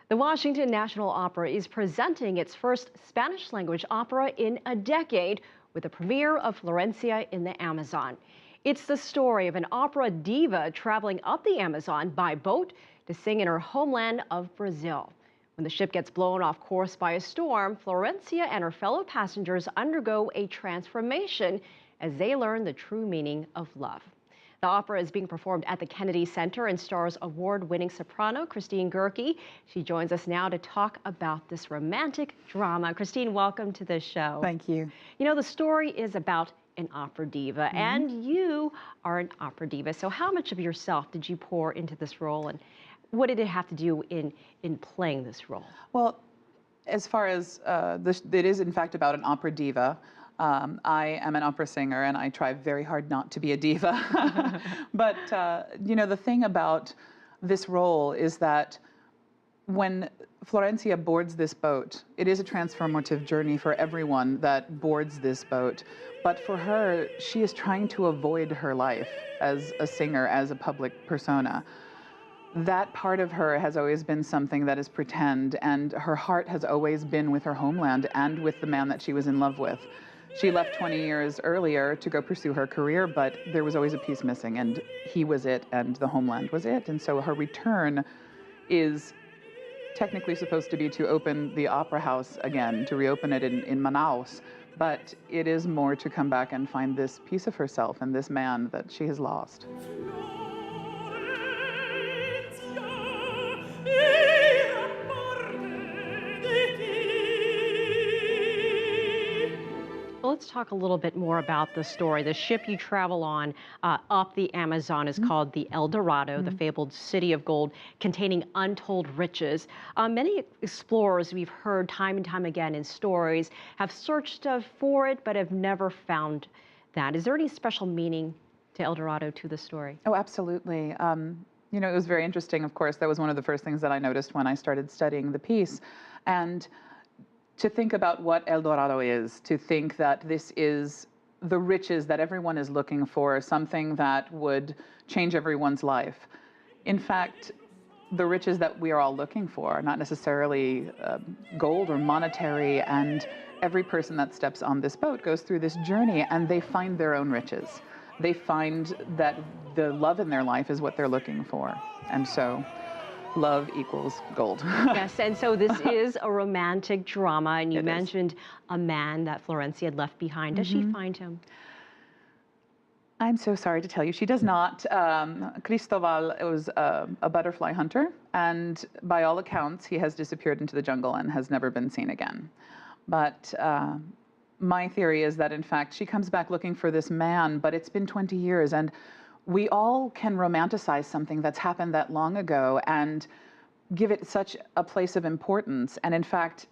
The Washington National Opera is presenting its first Spanish language opera in a decade with the premiere of Florencia in the Amazon. It's the story of an opera diva traveling up the Amazon by boat to sing in her homeland of Brazil. When the ship gets blown off course by a storm, Florencia and her fellow passengers undergo a transformation as they learn the true meaning of love. The opera is being performed at the Kennedy Center and stars award-winning soprano Christine Goerke. She joins us now to talk about this romantic drama. Christine, welcome to the show. Thank you. You know, the story is about an opera diva, and you are an opera diva. So how much of yourself did you pour into this role, and what did it have to do in playing this role? Well, as far as it is in fact about an opera diva. I am an opera singer, and I try very hard not to be a diva. But, you know, the thing about this role is that when Florencia boards this boat, it is a transformative journey for everyone that boards this boat. But for her, she is trying to avoid her life as a singer, as a public persona. That part of her has always been something that is pretend, and her heart has always been with her homeland and with the man that she was in love with. She left 20 years earlier to go pursue her career, but there was always a piece missing, and he was it, and the homeland was it. And so her return is technically supposed to be to open the opera house again, to reopen it in Manaus. But it is more to come back and find this piece of herself and this man that she has lost. Let's talk a little bit more about the story. The ship you travel on up the Amazon is called the El Dorado, the fabled city of gold containing untold riches. Many explorers we've heard time and time again in stories have searched for it but have never found that. Is there any special meaning to El Dorado to the story? Oh, absolutely. You know, it was very interesting, of course. That was one of the first things that I noticed when I started studying the piece. And to think about what El Dorado is, to think that this is the riches that everyone is looking for, something that would change everyone's life. In fact, the riches that we are all looking for are not necessarily gold or monetary, and every person that steps on this boat goes through this journey and they find their own riches. They find that the love in their life is what they're looking for. And so love equals gold. Yes, and so this is a romantic drama, and you mentioned a man that Florencia had left behind. Does she find him? I'm so sorry to tell you, she does not. Cristobal was a butterfly hunter, and by all accounts, he has disappeared into the jungle and has never been seen again. But my theory is that, in fact, she comes back looking for this man, but it's been 20 years, and we all can romanticize something that's happened that long ago and give it such a place of importance. And in fact,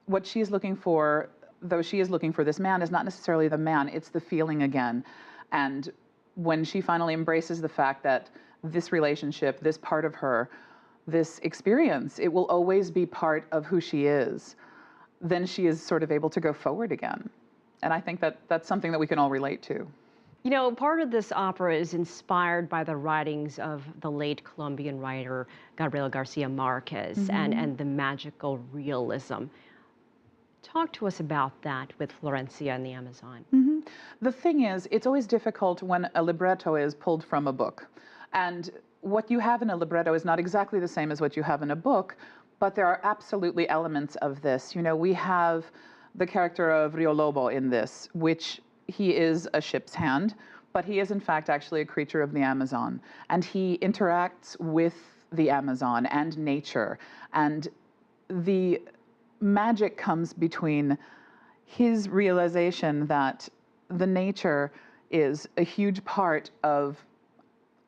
what she is looking for, though she is looking for this man, is not necessarily the man, it's the feeling again. And when she finally embraces the fact that this relationship, this part of her, this experience, it will always be part of who she is, then she is sort of able to go forward again. And I think that that's something that we can all relate to. You know, part of this opera is inspired by the writings of the late Colombian writer Gabriel Garcia Marquez and the magical realism. Talk to us about that with Florencia and the Amazon. The thing is, it's always difficult when a libretto is pulled from a book. And what you have in a libretto is not exactly the same as what you have in a book, but there are absolutely elements of this. You know, we have the character of Rio Lobo in this, which he is a ship's hand, but he is in fact actually a creature of the Amazon. And he interacts with the Amazon and nature. And the magic comes between his realization that the nature is a huge part of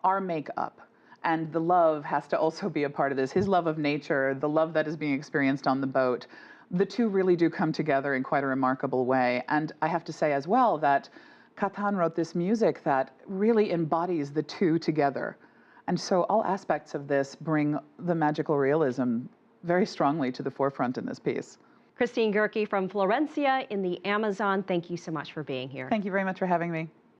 our makeup. And the love has to also be a part of this. His love of nature, the love that is being experienced on the boat, the two really do come together in quite a remarkable way. And I have to say as well that Catan wrote this music that really embodies the two together. And so all aspects of this bring the magical realism very strongly to the forefront in this piece. Christine Goerke from Florencia in the Amazon, thank you so much for being here. Thank you very much for having me.